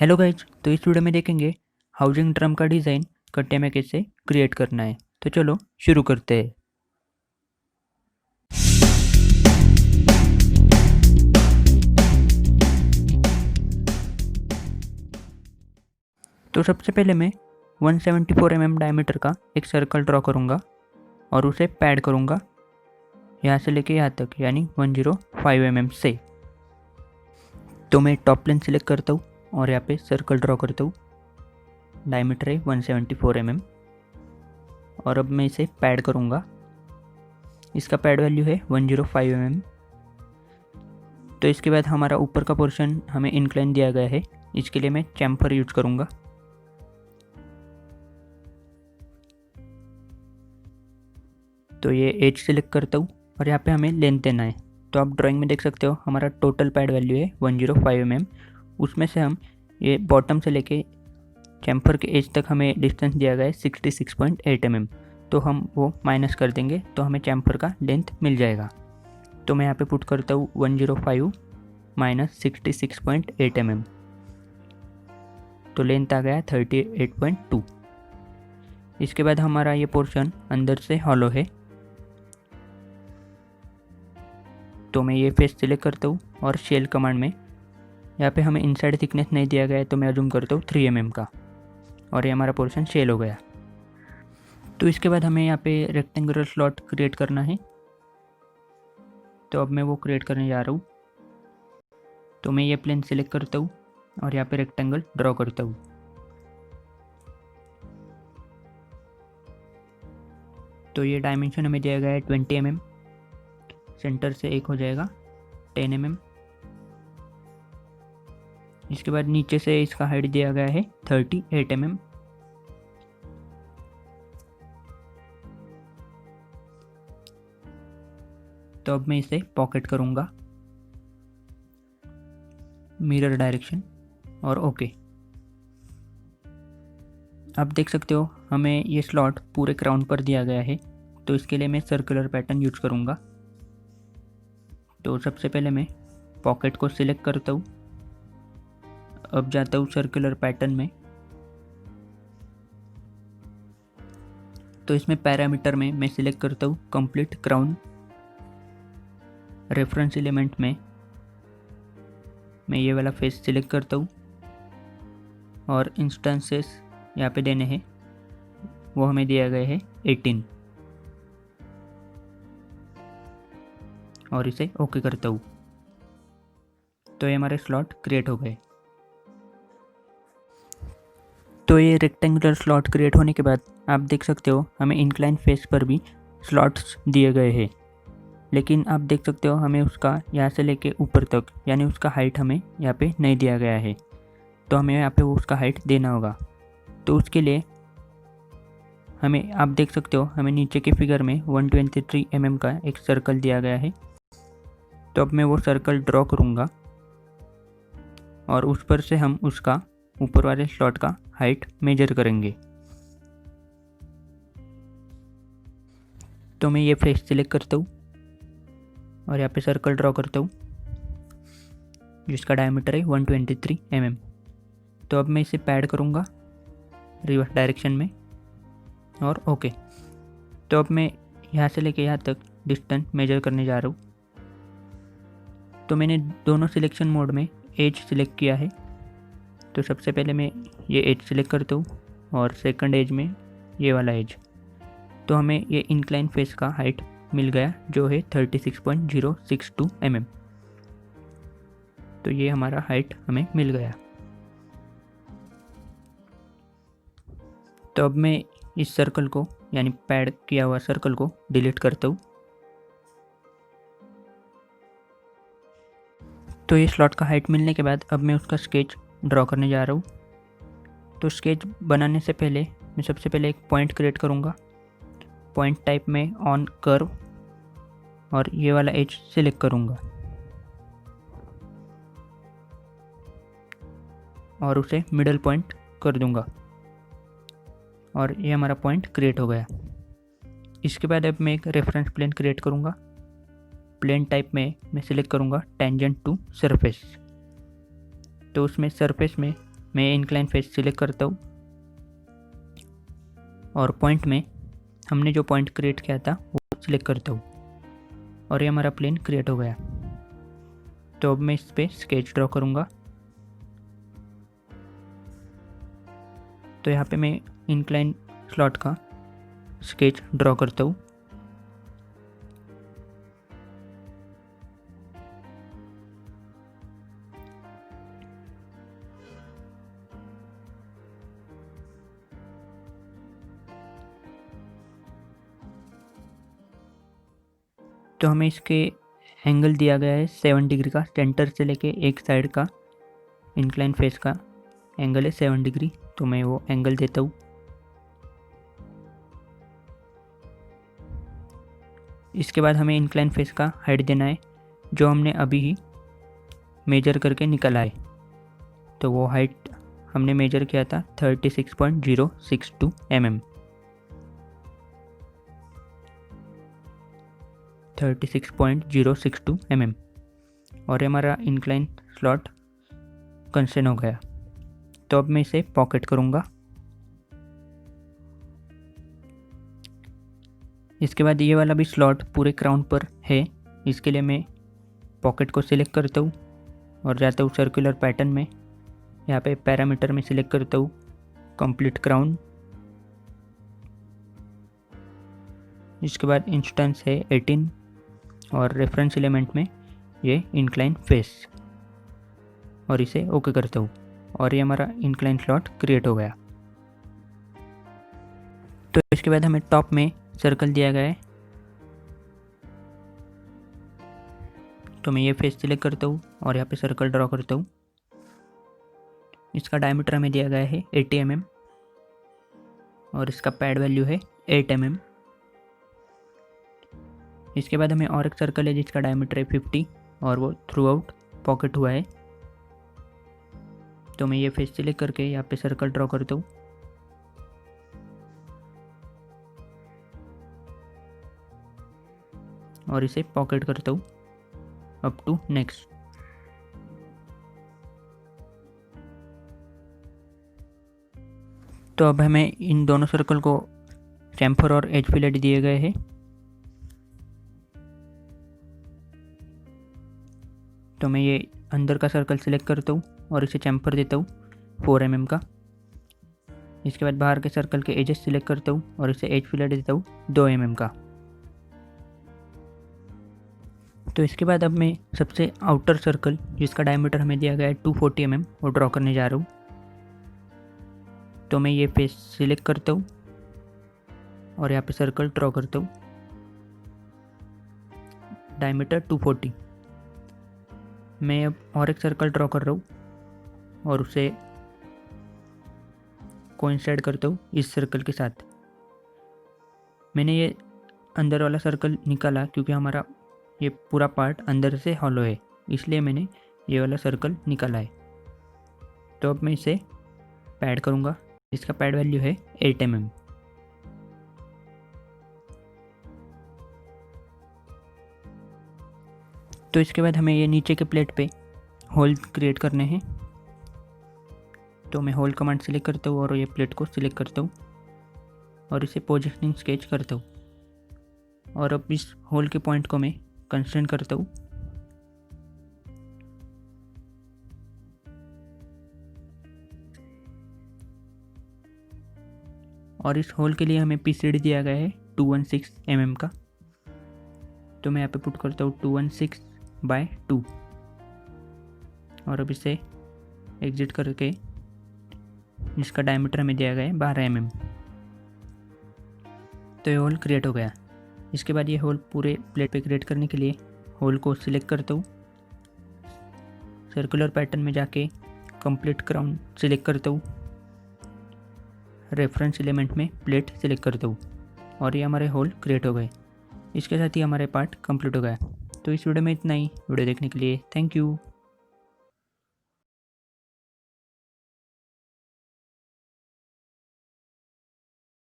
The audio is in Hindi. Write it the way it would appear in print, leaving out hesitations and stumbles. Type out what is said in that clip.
हेलो गाइज, तो इस वीडियो में देखेंगे हाउसिंग ड्रम का डिज़ाइन कट्टे में कैसे क्रिएट करना है। तो चलो शुरू करते हैं। तो सबसे पहले मैं 174 mm डायमीटर का एक सर्कल ड्रॉ करूँगा और उसे पैड करूँगा यहाँ से लेके यहाँ तक, यानी 105 mm से। तो मैं टॉप प्लेन सिलेक्ट करता हूँ और यहाँ पे सर्कल ड्रॉ करता हूँ। डायमीटर है 174 mm और अब मैं इसे पैड करूँगा। इसका पैड वैल्यू है 105 mm। तो इसके बाद हमारा ऊपर का पोर्शन हमें इंक्लाइन दिया गया है, इसके लिए मैं चैम्फर यूज करूँगा। तो ये एज सेलेक्ट करता हूँ और यहाँ पे हमें लेंथ देना है। तो आप ड्राइंग में देख सकते हो हमारा टोटल पैड वैल्यू है 105 mm। उसमें से हम ये बॉटम से लेके चैम्फर के एज तक हमें डिस्टेंस दिया गया है 66.8 mm। तो हम वो माइनस कर देंगे तो हमें चैम्फर का लेंथ मिल जाएगा। तो मैं यहाँ पे पुट करता हूँ 105 माइनस 66.8 mm। तो लेंथ आ गया 38.2। इसके बाद हमारा ये पोर्शन अंदर से हॉलो है, तो मैं ये फेस सिलेक्ट करता हूँ और शेल कमांड में यहाँ पे हमें इनसाइड थिकनेस नहीं दिया गया है, तो मैं अजूम करता हूँ 3 mm का और ये हमारा पोर्शन शेल हो गया। तो इसके बाद हमें यहाँ पे रेक्टेंगुलर स्लॉट क्रिएट करना है, तो अब मैं वो क्रिएट करने जा रहा हूँ। तो मैं ये प्लेन सिलेक्ट करता हूँ और यहाँ पे रेक्टेंगल ड्रॉ करता हूँ। तो ये डायमेंशन हमें दिया गया है 20 mm। सेंटर से एक हो जाएगा 10 mm। इसके बाद नीचे से इसका हाइट दिया गया है 38 mm। तो अब मैं इसे पॉकेट करूँगा मिरर डायरेक्शन और ओके। आप देख सकते हो हमें ये स्लॉट पूरे क्राउन पर दिया गया है, तो इसके लिए मैं सर्कुलर पैटर्न यूज करूँगा। तो सबसे पहले मैं पॉकेट को सिलेक्ट करता हूँ, अब जाता हूँ सर्कुलर पैटर्न में। तो इसमें पैरामीटर में मैं सिलेक्ट करता हूँ कंप्लीट क्राउन। रेफरेंस एलिमेंट में मैं ये वाला फेस सिलेक्ट करता हूँ और इंस्टेंसेस यहाँ पे देने हैं, वो हमें दिया गया है 18 और इसे ओके करता हूँ। तो ये हमारे स्लॉट क्रिएट हो गए। तो ये रेक्टेंगुलर स्लॉट क्रिएट होने के बाद आप देख सकते हो हमें इंक्लाइन फेस पर भी स्लॉट्स दिए गए हैं, लेकिन आप देख सकते हो हमें उसका यहाँ से लेके ऊपर तक यानी उसका हाइट हमें यहाँ पे नहीं दिया गया है, तो हमें यहाँ पे उसका हाइट देना होगा। तो उसके लिए हमें आप देख सकते हो हमें नीचे के फिगर में 123 mm का एक सर्कल दिया गया है। तो अब मैं वो सर्कल ड्रॉ करूँगा और उस पर से हम उसका ऊपर वाले स्लॉट का हाइट मेजर करेंगे। तो मैं ये फेस सिलेक्ट करता हूँ और यहाँ पे सर्कल ड्रॉ करता हूँ जिसका डायमीटर है 123 mm। तो अब मैं इसे पैड करूँगा रिवर्स डायरेक्शन में और ओके। तो अब मैं यहाँ से लेके यहाँ तक डिस्टेंस मेजर करने जा रहा हूँ। तो मैंने दोनों सिलेक्शन मोड में एज सिलेक्ट किया है। तो सबसे पहले मैं ये एज सिलेक्ट करता हूँ और सेकंड एज में ये वाला एज। तो हमें ये इंक्लाइन फेस का हाइट मिल गया जो है 36.062 mm। तो ये हमारा हाइट हमें मिल गया। तो अब मैं इस सर्कल को यानी पैड किया हुआ सर्कल को डिलीट करता हूँ। तो ये स्लॉट का हाइट मिलने के बाद अब मैं उसका स्केच ड्रॉ करने जा रहा हूँ। तो स्केच बनाने से पहले मैं सबसे पहले एक पॉइंट क्रिएट करूँगा। पॉइंट टाइप में ऑन कर्व और ये वाला एज सिलेक्ट करूँगा और उसे मिडल पॉइंट कर दूँगा और ये हमारा पॉइंट क्रिएट हो गया। इसके बाद अब मैं एक रेफरेंस प्लेन क्रिएट करूँगा। प्लेन टाइप में मैं सिलेक्ट करूँगा टेंजेंट टू सरफेस। तो उसमें सरफेस में मैं इंक्लाइन फेस सिलेक्ट करता हूँ और पॉइंट में हमने जो पॉइंट क्रिएट किया था वो सिलेक्ट करता हूँ और ये हमारा प्लेन क्रिएट हो गया। तो अब मैं इस पर स्केच ड्रॉ करूँगा। तो यहाँ पे मैं इंक्लाइन स्लॉट का स्केच ड्रॉ करता हूँ। तो हमें इसके एंगल दिया गया है 7 डिग्री का, सेंटर से लेके एक साइड का इंक्लाइन फेस का एंगल है 7 डिग्री। तो मैं वो एंगल देता हूँ। इसके बाद हमें इंक्लाइन फेस का हाइट देना है जो हमने अभी ही मेजर करके निकाला है। तो वो हाइट हमने मेजर किया था 36.062 mm। 36.062 mm और ये हमारा इंक्लाइन स्लॉट कंस्ट्रेन हो गया। तो अब मैं इसे पॉकेट करूँगा। इसके बाद ये वाला भी स्लॉट पूरे क्राउन पर है, इसके लिए मैं पॉकेट को सिलेक्ट करता हूँ और जाता हूँ सर्कुलर पैटर्न में। यहाँ पे पैरामीटर में सिलेक्ट करता हूँ कंप्लीट क्राउन। इसके बाद इंस्टेंस है 18 और रेफरेंस एलिमेंट में ये इंक्लाइन फेस और इसे ओके करता हूँ और ये हमारा इंक्लाइन स्लॉट क्रिएट हो गया। तो इसके बाद हमें टॉप में सर्कल दिया गया है। तो मैं ये फेस सिलेक्ट करता हूँ और यहाँ पे सर्कल ड्रॉ करता हूँ। इसका डायमीटर हमें दिया गया है 80 mm और इसका पैड वैल्यू है 8 mm। इसके बाद हमें और एक सर्कल है जिसका डायमीटर है 50 और वो थ्रू आउट पॉकेट हुआ है। तो मैं ये फेस सिलेक्ट करके यहाँ पे सर्कल ड्रॉ करता हूँ और इसे पॉकेट करता हूँ अप टू नेक्स्ट। तो अब हमें इन दोनों सर्कल को चैम्फर और एज फिलेट दिए गए हैं। तो मैं ये अंदर का सर्कल सिलेक्ट करता हूँ और इसे चैम्फर देता हूँ 4 mm का। इसके बाद बाहर के सर्कल के एजेस सिलेक्ट करता हूँ और इसे एज फिलेट देता हूँ 2 mm का। तो इसके बाद अब मैं सबसे आउटर सर्कल जिसका डायमीटर हमें दिया गया है 240 mm वो ड्रॉ करने जा रहा हूँ। तो मैं ये फेस सिलेक्ट करता हूँ और यहाँ पे सर्कल ड्रॉ करता हूँ, डायमीटर 240। मैं अब और एक सर्कल ड्रॉ कर रहा हूँ और उसे कोइंसाइड करता हूँ इस सर्कल के साथ। मैंने ये अंदर वाला सर्कल निकाला क्योंकि हमारा ये पूरा पार्ट अंदर से हॉलो है, इसलिए मैंने ये वाला सर्कल निकाला है। तो अब मैं इसे पैड करूँगा। इसका पैड वैल्यू है 8 mm। तो इसके बाद हमें ये नीचे के प्लेट पे होल क्रिएट करने हैं। तो मैं होल कमांड सिलेक्ट करता हूँ और ये प्लेट को सिलेक्ट करता हूँ और इसे पोजीशनिंग स्केच करता हूँ और अब इस होल के पॉइंट को मैं कंस्ट्रेंट करता हूँ। और इस होल के लिए हमें PCD दिया गया है 216 mm का। तो मैं यहाँ पे पुट करता हूँ 216/2 और अब इसे एग्जिट करके जिसका डायमीटर हमें दिया गया है 12 mm। तो ये होल क्रिएट हो गया। इसके बाद ये होल पूरे प्लेट पे क्रिएट करने के लिए होल को सिलेक्ट करता हूँ, सर्कुलर पैटर्न में जाके कंप्लीट क्राउन सिलेक्ट करता हूँ, रेफरेंस एलिमेंट में प्लेट सिलेक्ट करता हूँ और ये हमारे होल क्रिएट हो गए। इसके साथ ही हमारे पार्ट कंप्लीट हो गया। तो इस वीडियो में इतना ही। वीडियो देखने के लिए थैंक यू।